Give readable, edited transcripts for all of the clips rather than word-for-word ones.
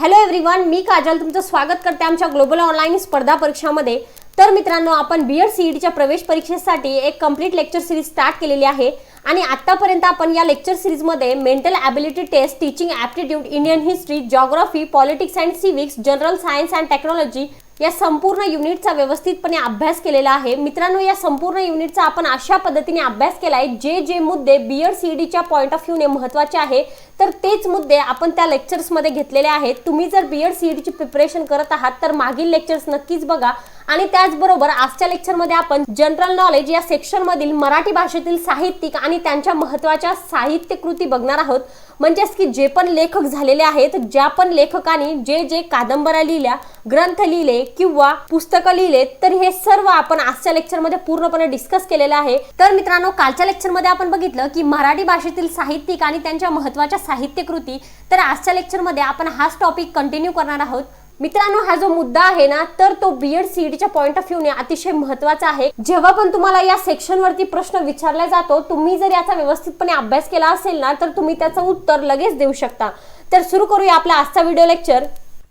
Hello everyone, मी काजल तुमचं स्वागत करते आमच्या ग्लोबल ऑनलाईन स्पर्धा परीक्षामध्ये। तर मित्रांनो, आपण बीएड सीईटीच्या प्रवेश परीक्षेसाठी एक कंप्लीट लेक्चर सिरीज स्टार्ट केलेली आहे आणि आतापर्यंत आपण या लेक्चर सिरीज मध्ये mental ability test, teaching aptitude, Indian history, geography, politics and civics, general science and technology या संपूर्ण युनिटचा व्यवस्थितपणे अभ्यास केलेला आहे। मित्रांनो, या संपूर्ण युनिटचा आपण अशा पद्धतीने अभ्यास केलाय जे मुद्दे बीएड सीईटीच्या पॉइंट ऑफ व्ह्यूने महत्त्वाचे आहे तर तेच मुद्दे आपण त्या लेक्चर्स मध्ये घेतलेले आहेत। तुम्ही जर बीएड सीईटीची प्रिपरेशन करत आहात तर मागील लेक्चर्स नक्कीच बघा आणि त्याचबरोबर आजच्या लेक्चर मध्ये आपण जनरल नॉलेज या सेक्शन मधील मराठी भाषेतील साहित्यिक आणि त्यांच्या महत्त्वाच्या साहित्य कृती बघणार आहोत। म्हणजेच की जे पण लेखक झालेले आहेत, ज्या पण लेखकांनी जे कादंबऱ्या लिहिल्या, ग्रंथ लिहिले किंवा पुस्तकं लिहिले, तर हे सर्व आपण आजच्या लेक्चर मध्ये पूर्णपणे डिस्कस केलेलं आहे। तर मित्रांनो, कालच्या लेक्चर मध्ये आपण बघितलं की मराठी भाषेतील साहित्यिक आणि त्यांच्या महत्त्वाच्या साहित्य कृती, तर आजच्या लेक्चर मध्ये आपण हाच टॉपिक कंटिन्यू करणार आहोत। मित्रांनो, हा जो मुद्दा आहे ना, तर तो बीएड सीईटीच्या पॉइंट ऑफ व्ह्यूने अतिशय महत्त्वाचा आहे। जेव्हा पण तुम्हाला या सेक्शन वरती प्रश्न विचारला जातो, तुम्ही जर याचा व्यवस्थितपणे अभ्यास केला असेल ना, तर तुम्ही त्याचं उत्तर लगेच देऊ शकता। तर सुरू करूया आपला आजचा व्हिडिओ लेक्चर।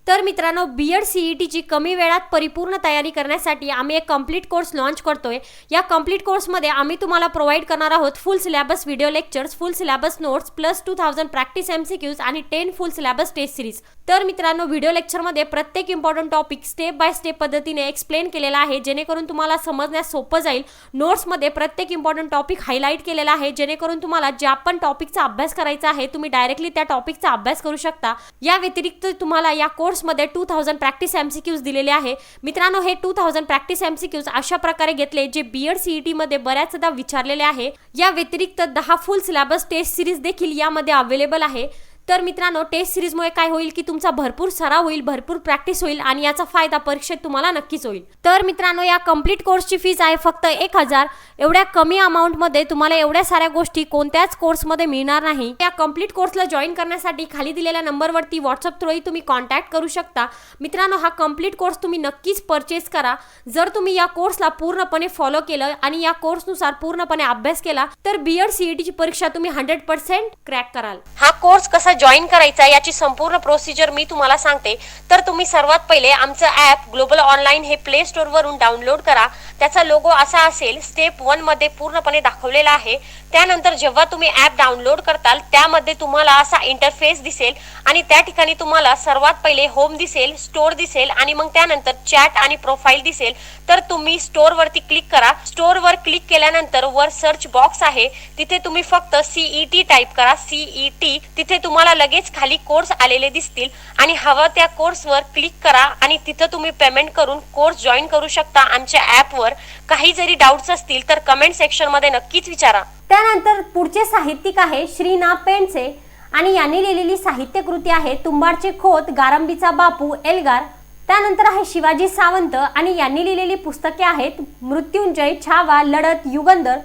तर मित्रांनो, बीएड सीईटीची कमी वेळात परिपूर्ण तयारी करण्यासाठी आम्ही एक कंप्लीट कोर्स लॉन्च करतोय। या कंप्लीट कोर्समध्ये आम्ही तुम्हाला प्रोव्हाइड करणार आहोत फुल सिलेबस व्हिडिओ लेक्चर्स, फुल syllabus notes plus 2000 practice MCQs आणि 10 फुल सिलेबस टेस्ट सिरीज। तर मित्रांनो, व्हिडिओ लेक्चरमध्ये प्रत्येक important topic step by step पद्धतीने एक्सप्लेन केलेला आहे, जेणेकरून तुम्हाला समजण्यास सोपं जाईल। नोट्समध्ये प्रत्येक इम्पॉर्टंट टॉपिक हायलाइट केलेला आहे, जेणेकरून तुम्हाला ज्या पण टॉपिकचा अभ्यास करायचा आहे तुम्ही डायरेक्टली त्या टॉपिकचा अभ्यास करू शकता। या व्यतिरिक्त तुम्हाला या कोर्समध्ये 2000 प्रॅक्टिस एमसीक्यूज दिलेले आहे। मित्रांनो, हे 2000 प्रॅक्टिस एमसीक्यूज अशा प्रकारे घेतले जे बीएड सीईटी मध्ये बऱ्याचदा विचारलेले आहे। या व्यतिरिक्त 10 फुल सिलेबस टेस्ट सिरीज देखील यामध्ये अवेलेबल आहे। तर मित्रांनो, टेस्ट सिरीजमुळे काय होईल की तुमचा भरपूर सराव होईल, भरपूर प्रॅक्टिस होईल आणि याचा फायदा परीक्षेत तुम्हाला नक्कीच होईल। तर मित्रांनो, या कंप्लीट कोर्सची फीस आहे फक्त 1000। एवढ्या कमी अमाउंट मध्ये तुम्हाला एवढ्या साऱ्या गोष्टी कोणत्याच कोर्समध्ये मिळणार नाही। या कंप्लीट कोर्सला जॉईन करण्यासाठी खाली दिलेल्या नंबरवरती व्हॉट्सअप थ्रू तुम्ही कॉन्टॅक्ट करू शकता। मित्रांनो, हा कंप्लीट कोर्स तुम्ही नक्कीच परचेस करा। जर तुम्ही या कोर्सला पूर्णपणे फॉलो केलं आणि या कोर्सनुसार पूर्णपणे अभ्यास केला तर बीएड सीईटीची परीक्षा तुम्ही 100% क्रॅक कराल। हा कोर्स कसा जॉईन करायचा याची संपूर्ण प्रोसिजर मी तुम्हाला सांगते। तर तुम्ही सर्वात पहिले आमचं ॲप ग्लोबल ऑनलाईन हे प्ले स्टोर वरून डाउनलोड करा। त्याचा लोगो असा असेल, स्टेप 1 मध्ये पूर्णपणे दाखवलेला आहे। त्यानंतर जेव्हा तुम्ही ॲप डाउनलोड करताल त्यामध्ये तुम्हाला असा इंटरफेस दिसेल आणि त्या ठिकाणी तुम्हाला सर्वात पहिले होम दिसेल, स्टोर दिसेल आणि मग त्यानंतर चॅट आणि प्रोफाइल दिसेल। तर तुम्ही स्टोर वरती क्लिक करा। स्टोर वर क्लिक केल्यानंतर वर सर्च बॉक्स आहे, तिथे तुम्ही फक्त सीईटी टाइप करा, सीईटी। तिथे तुम्हाला लगेच खाली कोर्स आलेले दिसतील आणि हवं त्या कोर्सवर क्लिक करा आणि तिथे तुम्ही पेमेंट करून कोर्स जॉईन करू शकता आमच्या ॲपवर। काही जरी डाउट्स असतील तर कमेंट सेक्शन मध्ये नक्कीच विचारा। त्यानंतर पुढचे साहित्यिक आहे श्री ना पेंडसे आणि यांनी लिहिलेली साहित्य कृती आहे तुंबाडचे खोत, गारंबीचा बापू, एल्गार। त्यानंतर आहे शिवाजी सावंत आणि यांनी लिहिलेली पुस्तके आहेत मृत्युंजय, छावा, लढत, युगंधर।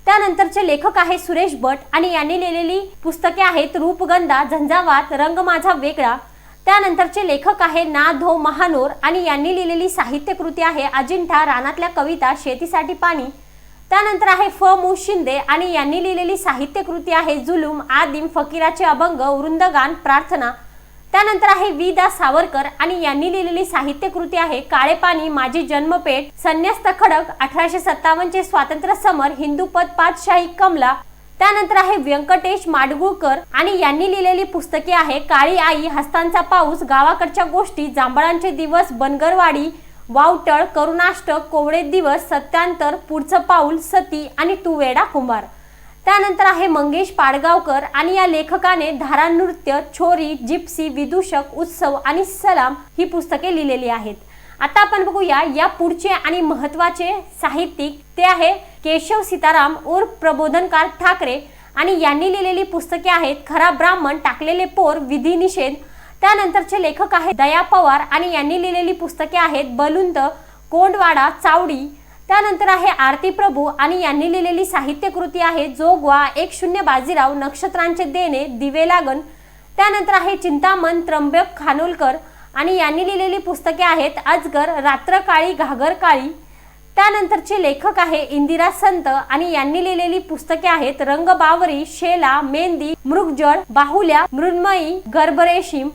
त्यानंतरचे लेखक आहे सुरेश भट आणि यांनी लिहिलेली पुस्तके आहेत रूपगंधा, झंझावात, रंग माझा वेगळा। त्यानंतरचे लेखक आहे ना धो महानोर आणि यांनी लिहिलेली साहित्य कृती आहे अजिंठा, रानातल्या कविता, शेतीसाठी पाणी। त्यानंतर आहे मु शिंदे आणि यांनी लिहिलेली साहित्य कृती आहे जुलूम, आदिम, फकीराचे अभंग, वृंदगान, प्रार्थना। त्यानंतर आहे दा सावरकर आणि यांनी लिहिलेली साहित्य कृती आहे काळे पाणी, माझी जन्मपेठ, संन्यस्त खडक, 1857 चे स्वातंत्र्य समर, हिंदूपद, पातशाही, कमला। त्यानंतर आहे व्यंकटेश माडगुळकर आणि यांनी लिहिलेली पुस्तके आहे काळी आई, हस्तांचा पाऊस, गावाकडच्या गोष्टी, जांभळांचे दिवस, बनगरवाडी, वावटळ, करुणाष्टक, कोवळे दिवस, सत्यांतर, पुढचं पाऊल, सती आणि तू वेडा कुंभार। त्यानंतर आहे मंगेश पाडगावकर आणि या लेखकाने धारा नृत्य, छोरी, जिप्सी, विदूषक, उत्सव आणि सलाम ही पुस्तके लिहिलेली आहेत। आता आपण बघूया या पुढचे आणि महत्त्वाचे साहित्यिक, ते आहे केशव सीताराम उर्फ प्रबोधनकार ठाकरे आणि यांनी लिहिलेली पुस्तके आहेत खरा ब्राह्मण, टाकलेले पोर, विधी निषेध। त्यानंतरचे लेखक आहेत दया पवार आणि यांनी लिहिलेली पुस्तके आहेत बलुंत, कोंडवाडा, चावडी। त्यानंतर आहे आरती प्रभू आणि यांनी लिहिलेली साहित्य कृती आहे जोगवा, 1-0 बाजीराव, नक्षत्रांचे देणे, दिवे लागन। त्यानंतर आहे चिंतामण त्र्यंबक खानोलकर आणि यांनी लिहिलेली पुस्तके आहेत अजगर, रात्र काळी, घागर काळी। त्यानंतरचे लेखक आहे इंदिरा संत आणि यांनी लिहिलेली पुस्तके आहेत रंगबावरी, शेला, मेहंदी, मृगजळ, बाहुल्या, मृण्मयी, गर्भरेशीम।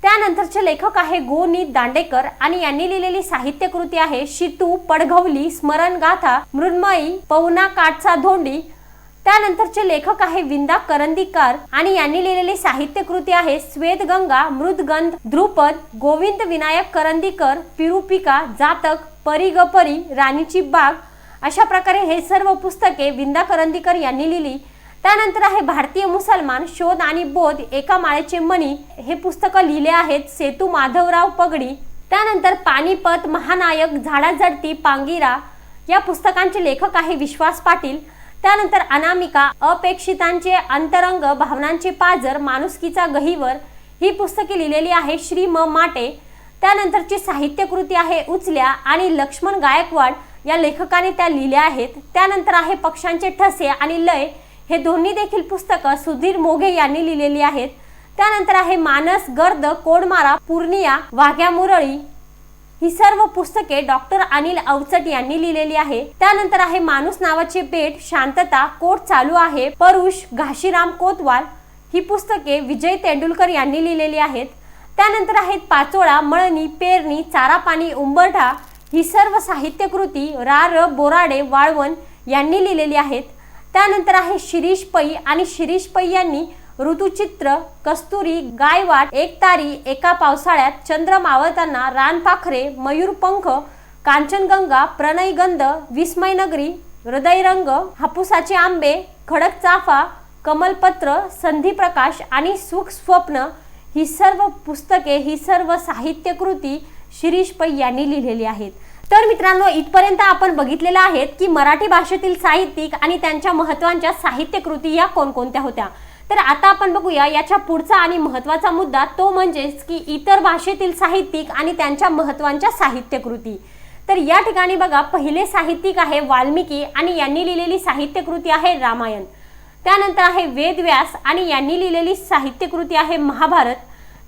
त्यानंतरचे लेखक आहे गो. नि. दांडेकर आणि यांनी लिहिलेली साहित्य कृती आहे शितू पडघवली स्मरण गाथा मृण्मयी पवना काठचा धोंडी. त्यानंतरचे लेखक आहे विंदा करंदीकर आणि यांनी लिहिलेली साहित्य कृती आहे श्वेतगंगा मृदगंध ध्रुपद गोविंद विनायक करंदीकर पिरुपिका जातक परी ग परी राणीची बाग. अशा प्रकारे हे सर्व पुस्तके विंदा करंदीकर यांनी लिहिली. त्यानंतर आहे भारतीय मुसलमान शोध आणि बोध एका माळेचे मणी. हे पुस्तक लिहिले आहेत सेतू माधवराव पगडी. त्यानंतर पानिपत महानायक झाडाझडती पांगिरा या पुस्तकांचे लेखक आहे विश्वास पाटील. त्यानंतर अनामिका अपेक्षितांचे अंतरंग भावनांचे पाझर माणुसकीचा गहिवर ही पुस्तके लिहिलेली आहे श्री म. माटे. त्यानंतरची साहित्य कृती आहे उचल्या आणि लक्ष्मण गायकवाड या लेखकाने त्या लिहिल्या आहेत. त्यानंतर आहे पक्ष्यांचे ठसे आणि लय हे दोन्ही देखील पुस्तकं सुधीर मोघे यांनी लिहिलेली आहेत. त्यानंतर आहे मानस गर्द कोडमारा पूर्णिया वाघ्या मुरळी ही सर्व पुस्तके डॉक्टर अनिल अवचट यांनी लिहिलेली आहे. त्यानंतर आहे माणूस नावाचे बेट शांतता कोट चालू आहे परुष घाशीराम कोतवाल ही पुस्तके विजय तेंडुलकर यांनी लिहिलेली आहेत. त्यानंतर आहेत पाचोळा मळणी पेरणी चारा पाणी उंबरठा ही सर्व साहित्य कृती रा. र. बोराडे वाळवण यांनी लिहिलेली आहेत. त्यानंतर आहे शिरीष पै आणि शिरीष पै यांनी ऋतुचित्र कस्तुरी गायवाट एक तारी एका पावसाळ्यात चंद्र मावळताना रानपाखरे मयूरपंख कांचनगंगा प्रणयगंध विस्मयनगरी हृदयरंग हापुसाचे आंबे खडक चाफा कमलपत्र संधिप्रकाश आणि सुख स्वप्न ही सर्व पुस्तके ही सर्व साहित्य कृती शिरीष पै यांनी लिहिलेली आहेत. तर मित्रांनो इथपर्यंत आपण बघितलेलं आहे की मराठी भाषेतील साहित्यिक आणि त्यांच्या महत्त्वाच्या साहित्य कृती या कोणकोणत्या होत्या. तर आता आपण बघूया याच्या पुढचा आणि महत्त्वाचा मुद्दा तो म्हणजेच की इतर भाषेतील साहित्यिक आणि त्यांच्या महत्त्वाच्या साहित्य कृती. तर या ठिकाणी बघा पहिले साहित्यिक आहे वाल्मिकी आणि यांनी लिहिलेली साहित्य कृती आहे रामायण. त्यानंतर आहे वेदव्यास आणि यांनी लिहिलेली साहित्य कृती आहे महाभारत.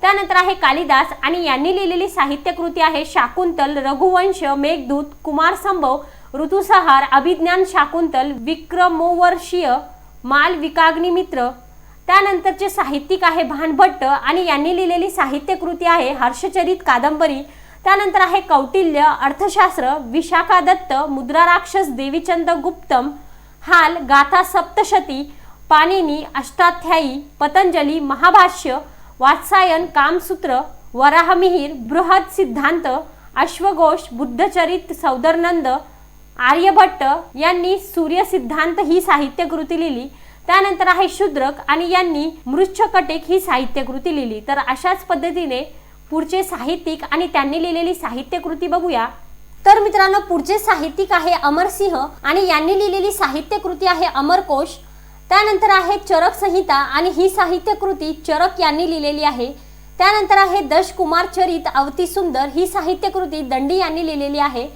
त्यानंतर आहे कालिदास आणि यांनी लिहिलेली साहित्य कृती आहे शाकुंतल रघुवंश मेघदूत कुमारसंभव ऋतुसंहार अभिज्ञान शाकुंतल विक्रमोर्वशीय मालविकाग्निमित्र. त्यानंतरचे साहित्यिक आहे भानभट्ट आणि यांनी लिहिलेली साहित्य कृती आहे हर्षचरित कादंबरी. त्यानंतर आहे कौटिल्य अर्थशास्त्र विशाखा दत्त मुद्रा राक्षस देवीचंद गुप्तम हाल गाथा सप्तशती पाणिनी अष्टाध्यायी पतंजली महाभाष्य वात्सायन कामसूत्र वराहमिहिर बृहद सिद्धांत अश्वघोष बुद्धचरित सौदरनंद आर्यभट्ट यांनी सूर्य सिद्धांत ही साहित्य कृती लिहिली. त्यानंतर आहे शूद्रक आणि यांनी मृच्छकटिक ही साहित्य कृती लिहिली. तर अशाच पद्धतीने पुढचे साहित्यिक आणि त्यांनी लिहिलेली साहित्य कृती बघूया. तर मित्रांनो पुढचे साहित्यिक आहे अमरसिंह आणि यांनी लिहिलेली साहित्य कृती आहे अमरकोश. त्यानंतर आहे चरक संहिता आणि ही साहित्य कृती चरक यांनी लिहिलेली आहे. त्यानंतर आहे दशकुमार चरित अवती सुंदर ही साहित्य कृती दंडी यांनी लिहिलेली आहे.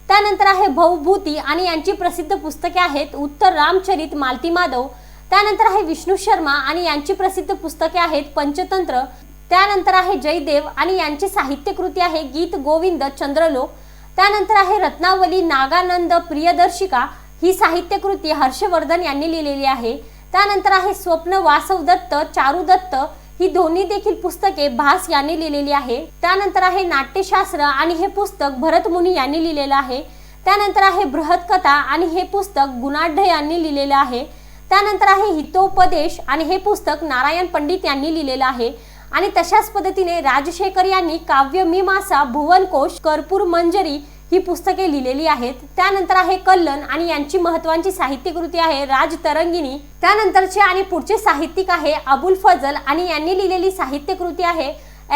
त्यानंतर आहे भवभूती आणि यांची प्रसिद्ध पुस्तके आहेत उत्तर रामचरित मालती माधव. त्यानंतर आहे विष्णू शर्मा आणि यांची प्रसिद्ध पुस्तके आहेत पंचतंत्र. त्यानंतर आहे जयदेव आणि यांची साहित्य कृती आहे गीत गोविंद चंद्रलोक. त्यानंतर आहे रत्नावली नागानंद प्रियदर्शिका ही साहित्य कृती हर्षवर्धन यांनी लिहिलेली आहे. त्यानंतर आहे स्वप्न वासव दत्त चारू दत्त ही दोन्ही देखील पुस्तके भास यांनी लिहिलेली आहे. त्यानंतर आहे नाट्यशास्त्र आणि हे पुस्तक भरत मुनी यांनी लिहिलेलं आहे. त्यानंतर आहे बृहत्कथा आणि हे पुस्तक गुणाढ्य यांनी लिहिलेलं आहे. त्यानंतर आहे हितोपदेश आणि हे पुस्तक नारायण पंडित यांनी लिहिलेलं आहे. आणि तशाच पद्धतीने राजशेखर यांनी काव्यमीमांसा भुवनकोश कर्पूर मंजरी ही पुस्तके लिहिलेली आहेत. त्यानंतर आहे कल्लन आणि यांची महत्त्वाची साहित्य कृती आहे राजतरंगिणी. त्यानंतरचे आणि पुढचे साहित्यिक आहे अबुल फजल आणि यांनी लिहिलेली साहित्य कृती आहे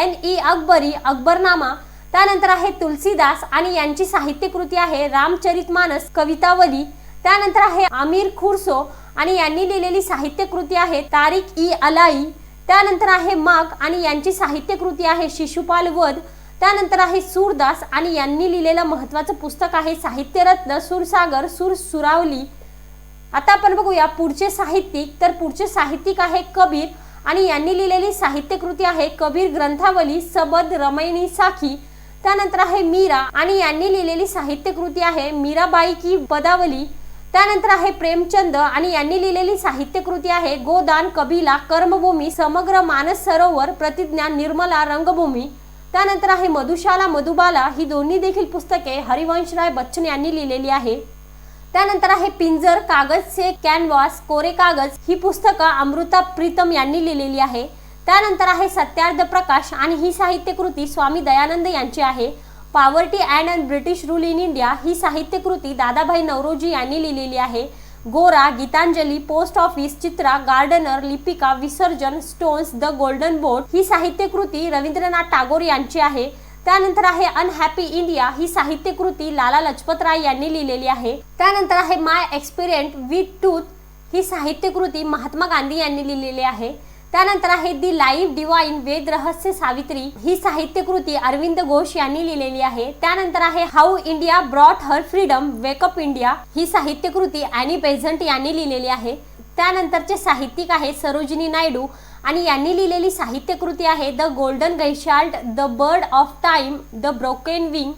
N.E. अकबरी अकबरनामा. त्यानंतर आहे तुलसीदास आणि यांची साहित्य कृती आहे रामचरितमानस कवितावली. त्यानंतर आहे आमिर खुरसो आणि यांनी लिहिलेली साहित्य कृती आहे तारिक-ई-अलाई. त्यानंतर आहे माघ आणि यांची साहित्य कृती आहे शिशुपाल वध. त्यानंतर आहे सूरदास आणि यांनी लिहिलेलं महत्त्वाचं पुस्तक आहे साहित्यरत्न सूरसागर सुरावली. आता आपण बघूया पुढचे साहित्यिक. तर पुढचे साहित्यिक आहे कबीर आणि यांनी लिहिलेली साहित्य कृती आहे कबीर ग्रंथावली सबद रमैनी साखी. त्यानंतर आहे मीरा आणि यांनी लिहिलेली साहित्य कृती आहे मीराबाई की पदावली. त्यानंतर आहे प्रेमचंद आणि यांनी लिहिलेली साहित्यकृती आहे गोदान, कबिला, कर्मभूमी, समग्र मानस सरोवर, प्रतिज्ञा, निर्मला, रंगभूमी. त्यानंतर आहे मधुशाला, मधुबाला ही दोन्ही देखील पुस्तके हरिवंशराय बच्चन यांनी लिहिलेली आहे. त्यानंतर आहे पिंजर, कागज से कॅनव्हास, कोरे कागज ही पुस्तकं अमृता प्रीतम यांनी लिहिलेली आहे. त्यानंतर आहे सत्यार्थ प्रकाश आणि ही साहित्यकृती स्वामी दयानंद यांची आहे. Poverty and British rule in India ही साहित्यकृती दादाभाई नौरोजी यांनी लिहिलेली आहे. Gora, Gitanjali, post office, Chitra, gardener, Lipika, Visarjan, stones, the golden boat ही साहित्यकृती रवींद्रनाथ टागोर यांची आहे. त्यानंतर आहे अनहॅपी इंडिया ही साहित्यकृती लाला लजपत राय यांनी लिहिलेली आहे. त्यानंतर आहे माय एक्सपेरिमेंट विथ टूथ ही साहित्यकृती महात्मा गांधी यांनी लिहिलेली आहे. त्यानंतर आहे दी लाईफ डिवाइन, वेद रहस्य सावित्री ही साहित्यकृती अरविंद घोष यांनी लिहिलेली आहे. त्यानंतर आहे how India brought her freedom, wake up India ही साहित्यकृती ॲनी बेझंट यांनी लिहिलेली आहे. त्यानंतरचे साहित्यिक आहे सरोजिनी नायडू आणि यांनी लिहिलेली साहित्यकृती आहे the golden threshold, the bird of time, the broken wing.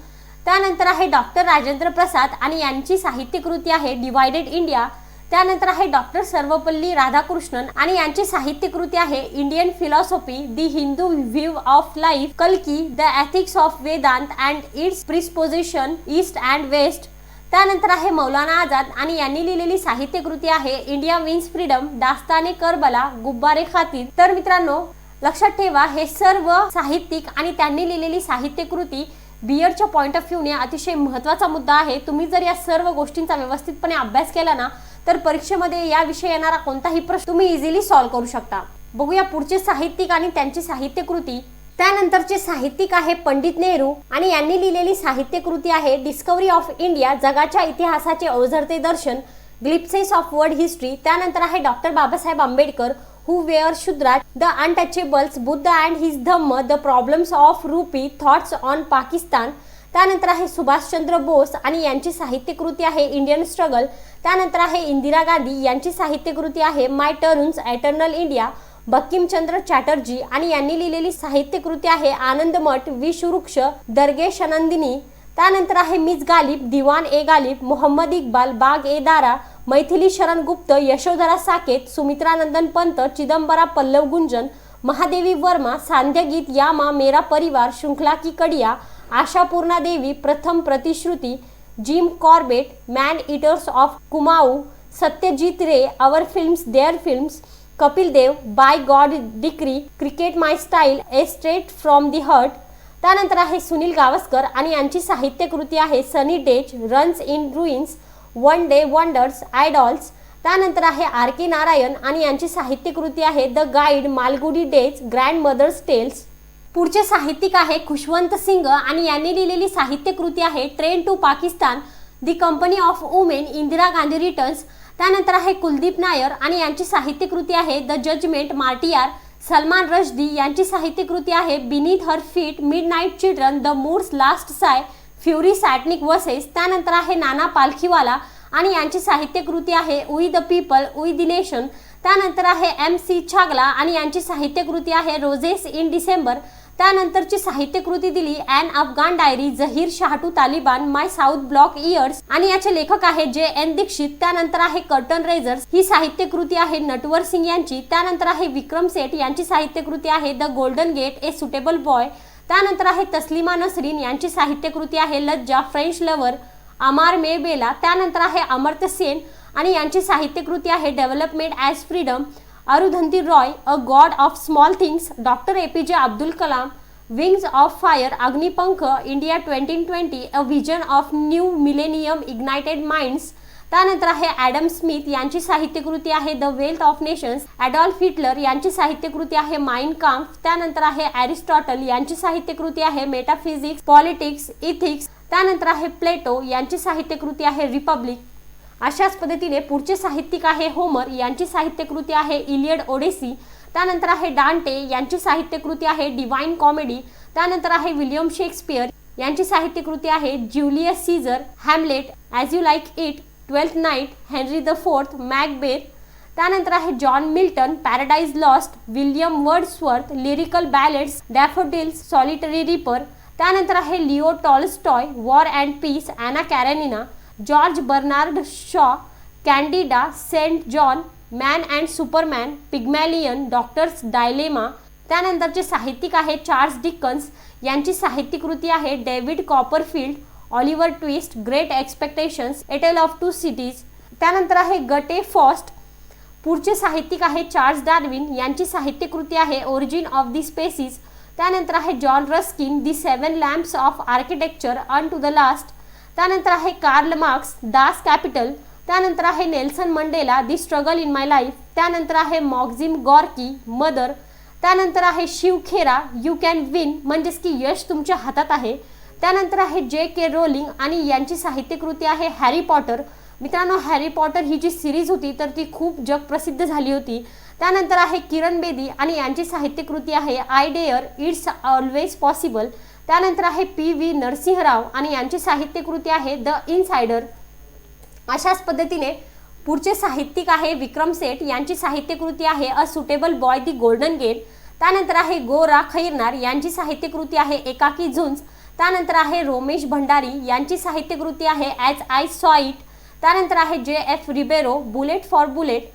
त्यानंतर आहे डॉक्टर राजेंद्र प्रसाद आणि यांची साहित्यकृती आहे डिवायडेड इंडिया. त्यानंतर आहे डॉक्टर सर्वपल्ली राधाकृष्णन आणि यांची साहित्यकृती आहे Indian philosophy, the Hindu view of life, कल्की, the ethics of Vedanta and its presupposition, east and west. त्यानंतर आहे मौलाना आझाद आणि यांनी लिहिलेली साहित्यकृती आहे India wins freedom, Dastane Karbala, Ghubare Khatir. तर मित्रांनो लक्षात ठेवा हे सर्व साहित्यिक आणि त्यांनी लिहिलेली साहित्यकृती बीएडच्या पॉइंट ऑफ व्ह्यूने अतिशय महत्त्वाचा मुद्दा आहे. तुम्ही जर या सर्व गोष्टींचा व्यवस्थितपणे अभ्यास केला ना तर परीक्षेमध्ये याविषयी येणारा कोणताही प्रश्न तुम्ही इझिली सॉल्व्ह करू शकता. बघूया पुढचे साहित्यिक आणि त्यांची साहित्यकृती. त्यानंतरचे साहित्यिक आहे पंडित नेहरू आणि यांनी लिहिलेली साहित्यकृती आहे डिस्कवरी ऑफ इंडिया, जगाच्या इतिहासाचे ओझरते दर्शन, ग्लिप्सेस ऑफ वर्ल्ड हिस्ट्री. त्यानंतर आहे doctor Babasaheb Ambedkar, who were Shudras, the untouchables, Buddha and his Dhamma, the problems of rupee, thoughts on Pakistan. त्यानंतर आहे सुभाषचंद्र बोस आणि यांची साहित्यकृती आहे इंडियन स्ट्रगल. त्यानंतर आहे इंदिरा गांधी यांची साहित्यकृती आहे my turns, eternal India. Bankimchandra Chatterjee आणि यांनी लिहिलेली साहित्यकृती आहे आनंदमठ, विषवृक्ष, दर्गेशनंदिनी. त्यानंतर आहे मिस Ghalib, Diwan e Ghalib, Mohammad Iqbal, Bag e Dara, Maithili Sharan Gupt, Yashodhara Saket, Sumitranandan Pant, Chidambara Pallav Gunjan, Mahadevi Varma, Sandhyageet, Yama, Mera Parivar, Shrinkhala ki Kadiyan, Ashapurna Devi, Pratham Pratishruti, Jim Corbett, man eaters of Kumaon, Satyajit Ray, our films their films, Kapil Dev, by God decree, cricket my style, a straight from the heart. त्यानंतर आहे सुनील गावस्कर आणि यांची साहित्यकृती आहे सनी days, runs in ruins, one day wonders, idols. त्यानंतर आहे आर के नारायण आणि यांची साहित्यकृती आहे the guide, Malgudi days, grandmother's tales. पुढचे साहित्यिक आहे खुशवंत सिंग आणि यांनी लिहिलेली साहित्यकृती आहे train to Pakistan, the company of women, Indira Gandhi returns. त्यानंतर आहे कुलदीप नायर आणि यांची साहित्यकृती आहे the judgment, martyr. Salman Rushdie यांची साहित्यकृती आहे beneath her feet, midnight children, the moor's last sigh, fury satanic verses. त्यानंतर आहे नाना पालखीवाला आणि यांची साहित्यकृती आहे we the people, we the nation. त्यानंतर आहे MC छागला आणि यांची साहित्यकृती आहे रोजेस इन डिसेंबर. त्यानंतरची साहित्यकृती दिली an Afghan diary, Zahir Shah to Taliban, my South Block years आणि याचे लेखक आहे JN दीक्षित. त्यानंतर आहे कर्टन रेझर्स ही साहित्यकृती आहे नटवर सिंग यांची. त्यानंतर आहे विक्रम सेठ यांची साहित्यकृती आहे the golden gate, a suitable boy. त्यानंतर आहे तस्लिमा नसरीन यांची साहित्यकृती आहे लज्जा, फ्रेंच लवर, अमार मे बेला. त्यानंतर आहे अमर्त्य सेन आणि यांची साहित्यकृती आहे development as freedom. Arundhati Roy, a god of small things. Doctor APJ Abdul Kalam, wings of fire, Agnipankh, India 2020, a vision of new millennium, ignited minds. त्यानंतर आहे ॲडम स्मिथ यांची साहित्यकृती आहे the wealth of nations. Adolf Hitler यांची साहित्यकृती आहे माइन काम्फ. त्यानंतर आहे ॲरिस्टॉटल यांची साहित्यकृती आहे मेटाफिजिक्स, पॉलिटिक्स, इथिक्स. त्यानंतर आहे प्लेटो यांची साहित्यकृती आहे रिपब्लिक. अशाच पद्धतीने पुढचे साहित्यिक आहे होमर यांची साहित्यकृती आहे इलियड, ओडेसी. त्यानंतर आहे डांटे यांची साहित्यकृती आहे डिवाइन कॉमेडी. त्यानंतर आहे विलियम शेक्सपियर यांची साहित्यकृती आहे Julius Caesar, Hamlet, as you like it, twelfth night, Henry the fourth, Macbeth. त्यानंतर आहे John Milton, Paradise Lost, William Wordsworth, lyrical ballads, daffodils, solitary reaper. त्यानंतर आहे Leo Tolstoy, war and peace, Anna Karenina, George Bernard Shaw. Candida, Saint John, man and Superman, Pygmalion, doctor's dilemma. त्यानंतरचे साहित्यिक आहे Charles Dickens, यांची साहित्य कृती आहे David Copperfield, Oliver Twist, great expectations, a tale of two cities. त्यानंतर आहे गटे fast. पुढचे साहित्यिक आहे चार्ल्स डार्विन, यांची साहित्य कृती आहे ओरिजिन ऑफ द स्पेसीज. त्यानंतर आहे John Ruskin, the seven lamps of architecture unto the last. त्यानंतर आहे कार्ल मार्क्स, दास कॅपिटल. त्यानंतर आहे Nelson Mandela, the struggle in my life. त्यानंतर आहे मॉक्झिम गॉर्की, मदर. त्यानंतर आहे Shiv Khera, you can win, म्हणजेच की यश तुमच्या हातात आहे. त्यानंतर आहे जे के रोलिंग आणि यांची साहित्य कृती आहे हॅरी पॉटर. मित्रांनो, हॅरी पॉटर ही जी सिरीज होती तर ती खूप जगप्रसिद्ध झाली होती. त्यानंतर आहे किरण बेदी आणि यांची साहित्य कृती आहे I dare, it's always possible. त्यानंतर आहे PV नरसिंहराव आणि यांची साहित्य कृती आहे द इनसाइडर. अशाच पद्धतीने पुढचे साहित्यिक आहे विक्रम सेठ, यांची साहित्य कृती आहे a suitable boy the golden gate. त्यानंतर आहे गो रा खैरनार, यांची साहित्य कृती आहे एकाकी झुंज. त्यानंतर आहे रोमेश भंडारी, यांची साहित्य कृती आहे ॲज आय सॉ इट. त्यानंतर आहे JF Ribeiro, bullet for bullet.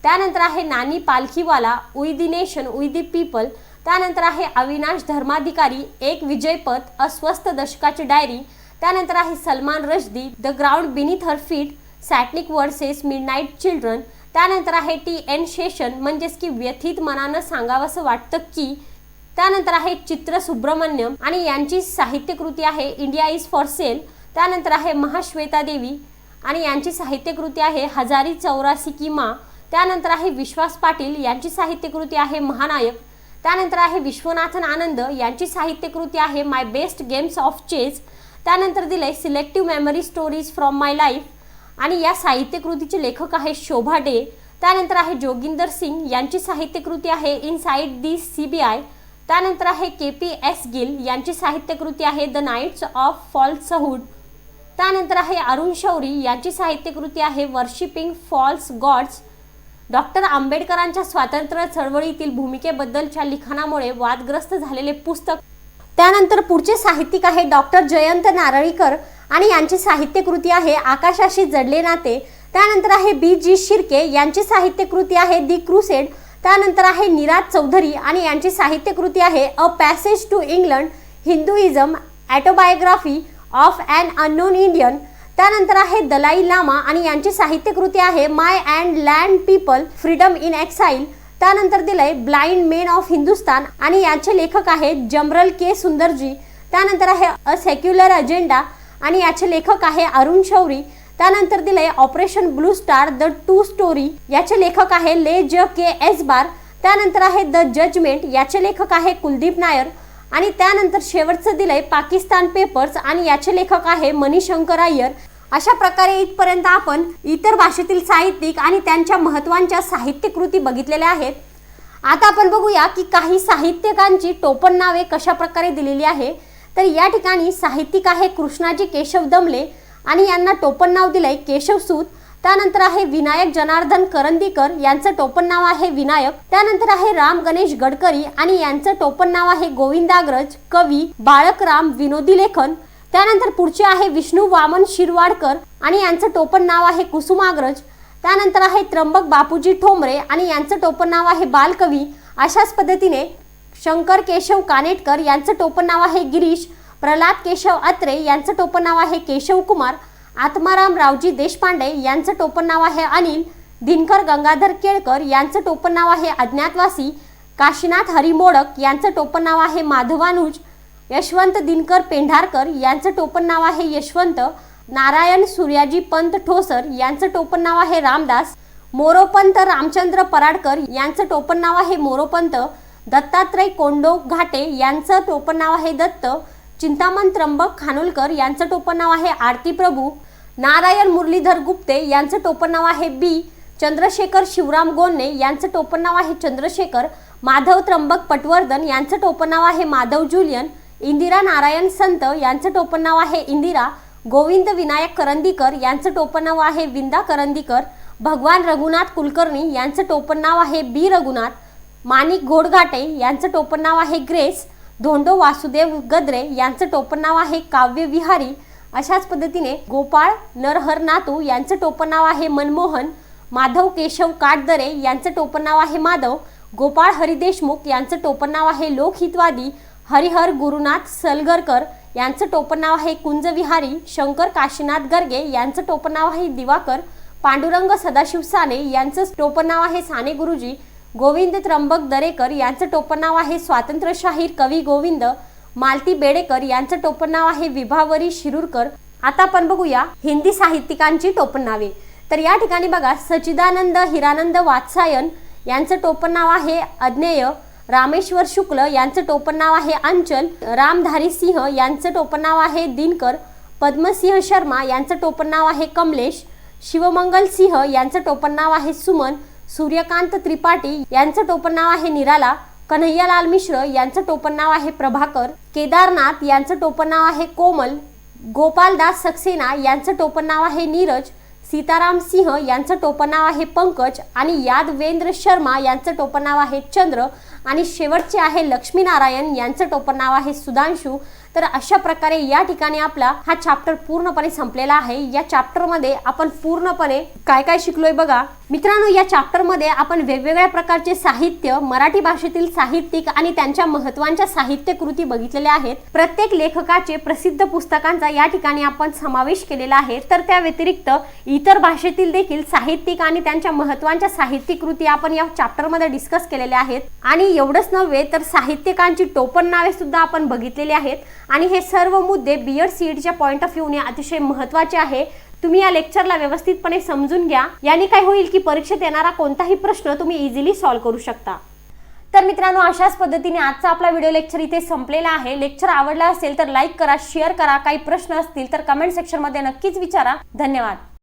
त्यानंतर आहे Nani Palkhivala, we the nation, we the people. त्यानंतर आहे अविनाश धर्माधिकारी, एक विजयपथ, अस्वस्थ दशकाची डायरी. त्यानंतर आहे Salman Rushdie, the ground beneath her feet, satanic verses midnight children. त्यानंतर आहे TN शेषन, म्हणजेच की व्यथित मनानं सांगावंसं वाटतं की. त्यानंतर आहे चित्र सुब्रमण्यम आणि यांची साहित्य कृती आहे इंडिया इज फॉर सेल. त्यानंतर आहे महाश्वेता देवी आणि यांची साहित्य कृती आहे हजारी 84 की माँ. त्यानंतर आहे विश्वास पाटील, यांची साहित्य कृती आहे महानायक. त्यानंतर आहे विश्वनाथन आनंद, यांची साहित्य कृती आहे माय बेस्ट गेम्स ऑफ चेस. त्यानंतर दिले selective memory stories from my life आणि या साहित्य कृतीचे लेखक आहे शोभा डे. त्यानंतर आहे जोगिंदर सिंग, यांची साहित्य कृती आहे इनसाइड दी CBI. त्यानंतर आहे KPS गिल, यांची साहित्य कृती आहे द नाईट्स ऑफ फॉल्सहुड. त्यानंतर आहे अरुण शौरी, यांची साहित्य कृती आहे वर्शिपिंग फॉल्स गॉड्स. डॉक्टर आंबेडकरांच्या स्वातंत्र्य चळवळीतील भूमिकेबद्दलच्या लिखाणामुळे वादग्रस्त झालेले पुस्तक. त्यानंतर पुढचे साहित्यिक आहे डॉक्टर जयंत नारळीकर आणि यांची साहित्य कृती आहे आकाशाशी जडले नाते. त्यानंतर आहे BG शिर्के, यांची साहित्य कृती आहे दी क्रुसेड. त्यानंतर आहे निराज चौधरी आणि यांची साहित्य कृती आहे a passage to England, Hinduism, autobiography of an unknown Indian. त्यानंतर आहे दलाई लामा आणि यांची साहित्य कृती आहे my and land people, freedom in exile. त्यानंतर दिलंय ब्लाइंड मेन ऑफ हिंदुस्तान आणि याचे लेखक आहेत जमरल के सुंदरजी. त्यानंतर आहे अ सेक्युलर अजेंडा आणि याचे लेखक आहे अरुण शौरी. त्यानंतर दिलंय operation blue star, the two story, याचे लेखक आहे ले ज के एस बार. त्यानंतर आहे द जजमेंट, याचे लेखक आहे कुलदीप नायर. आणि त्यानंतर शेवटचं दिलंय पाकिस्तान पेपर्स आणि याचे लेखक आहे मणिशंकर अय्यर. अशा प्रकारे इथपर्यंत आपण इतर भाषेतील साहित्यिक आणि त्यांच्या महत्त्वाच्या साहित्य कृती बघितलेल्या आहेत. आता आपण बघूया की काही साहित्यिकांची टोपण नावे कशा प्रकारे दिलेली आहे. तर या ठिकाणी साहित्यिक आहे कृष्णाजी केशव दमले आणि यांना टोपण नाव दिलंय केशवसूत. त्यानंतर आहे विनायक जनार्दन करंदीकर, यांचं टोपण नाव आहे विनायक. त्यानंतर आहे राम गणेश गडकरी आणि यांचं टोपण नाव आहे गोविंदाग्रज, कवी, बाळकराम, विनोदी लेखन. त्यानंतर पुढचे आहे विष्णू वामन शिरवाडकर आणि यांचं टोपण नाव आहे कुसुमाग्रज. त्यानंतर आहे त्र्यंबक बापूजी ठोंबरे आणि यांचं टोपण नाव आहे बालकवी. अशाच पद्धतीने शंकर केशव कानेटकर, यांचं टोपण नाव आहे गिरीश. प्रल्हाद केशव अत्रे, यांचं टोपण नाव आहे केशव कुमार. आत्माराम रावजी देशपांडे, यांचं टोपण नाव आहे अनिल. दिनकर गंगाधर केळकर, यांचं टोपण नाव आहे अज्ञातवासी. काशीनाथ हरी मोडक, यांचं टोपण नाव आहे माधवानुज. यशवंत दिनकर पेंढारकर, यांचं टोपण नाव आहे यशवंत. नारायण सूर्याजी पंत ठोसर, यांचं टोपण नाव आहे रामदास. मोरोपंत रामचंद्र पराडकर, यांचं टोपण नाव आहे मोरोपंत. दत्तात्रय कोंडो घाटे, यांचं टोपण नाव आहे दत्त. चिंतामण त्र्यंबक खानोलकर, यांचं टोपण नाव आहे आरती प्रभू. नारायण मुरलीधर गुप्ते, यांचं टोपण नाव आहे बी. चंद्रशेखर शिवराम गोन्ने, यांचं टोपण नाव आहे चंद्रशेखर. माधव त्र्यंबक पटवर्धन, यांचं टोपण नाव आहे माधव जुलियन. इंदिरा नारायण संत, यांचं टोपण नाव आहे इंदिरा. गोविंद विनायक करंदीकर, यांचं टोपण नाव आहे विंदा करंदीकर. भगवान रघुनाथ कुलकर्णी, यांचं टोपण नाव आहे बी रघुनाथ. माणिक घोडघाटे, यांचं टोपण नाव आहे ग्रेस. धोंडो वासुदेव गद्रे, यांचं टोपण नाव आहे काव्य विहारी. अशाच पद्धतीने गोपाळ नरहर नातू यांचं टोपण नाव आहे मनमोहन, माधव केशव काटदरे यांचं टोपण नाव आहे माधव, गोपाळ हरी देशमुख यांचं टोपण नाव आहे लोकहितवादी, हरिहर गुरुनाथ सलगरकर यांचं टोपण नाव आहे कुंजविहारी, शंकर काशीनाथ गर्गे यांचं टोपण नाव आहे दिवाकर, पांडुरंग सदाशिव साने यांचं टोपण नाव आहे साने गुरुजी, गोविंद त्र्यंबक दरेकर यांचं टोपण नाव आहे स्वातंत्र्यशाहीर कवी गोविंद, मालती बेडेकर यांचं टोपण नाव आहे विभावरी शिरूरकर। आता आपण बघूया हिंदी साहित्यिकांची टोपण नावे। तर या ठिकाणी बघा, सच्चिदानंद हिरानंद वात्सायन यांचं टोपण नाव आहे अज्ञेय, रामेश्वर शुक्ल यांचं टोपण नाव आहे अंचल, रामधारी सिंह यांचं टोपण नाव आहे दिनकर, पद्मसिंह शर्मा यांचं टोपण नाव आहे कमलेश, शिवमंगल सिंह यांचं टोपण नाव आहे सुमन, सूर्यकांत त्रिपाठी यांचं टोपण नाव आहे निराला, कन्हैयालाल मिश्र यांचं टोपण नाव आहे प्रभाकर, केदारनाथ यांचं टोपण नाव आहे कोमल, गोपालदास सक्सेना यांचं टोपण नाव आहे नीरज, सीताराम सिंह यांचं टोपण नाव आहे पंकज आणि यादवेंद्र शर्मा यांचं टोपण नाव आहे चंद्र आणि शेवटचे आहे लक्ष्मीनारायण यांचं टोपण नाव आहे सुधांशू। तर अशा प्रकारे या ठिकाणी आपला हा चॅप्टर पूर्णपणे संपलेला आहे। या चॅप्टर मध्ये आपण पूर्णपणे काय काय शिकलोय बघा मित्रांनो। या चॅप्टर मध्ये आपण वेगवेगळ्या प्रकारचे साहित्य, मराठी भाषेतील साहित्यिक आणि त्यांच्या महत्त्वाच्या साहित्य कृती बघितलेल्या आहेत। प्रत्येक लेखकाचे प्रसिद्ध पुस्तकांचा या ठिकाणी आपण समावेश केलेला आहे। तर त्या व्यतिरिक्त इतर भाषेतील देखील साहित्यिक आणि त्यांच्या महत्त्वाच्या साहित्य कृती आपण या चॅप्टर मध्ये डिस्कस केलेल्या आहेत। आणि एवढंच नव्हे तर साहित्यिकांची टोपण नावे सुद्धा आपण बघितलेली आहेत आणि हे सर्व मुद्दे बीएड सीईटीच्या पॉइंट ऑफ व्ह्यूने अतिशय महत्त्वाचे आहे। तुम्ही या लेक्चरला व्यवस्थितपणे समजून घ्या। याने काय होईल की परीक्षेत येणारा कोणताही प्रश्न तुम्ही इझिली सॉल्व्ह करू शकता। तर मित्रांनो, अशाच पद्धतीने आजचा आपला व्हिडिओ लेक्चर इथे संपलेला आहे। लेक्चर आवडला असेल तर लाईक करा, शेअर करा। काही प्रश्न असतील तर कमेंट सेक्शन मध्ये नक्कीच विचारा। धन्यवाद।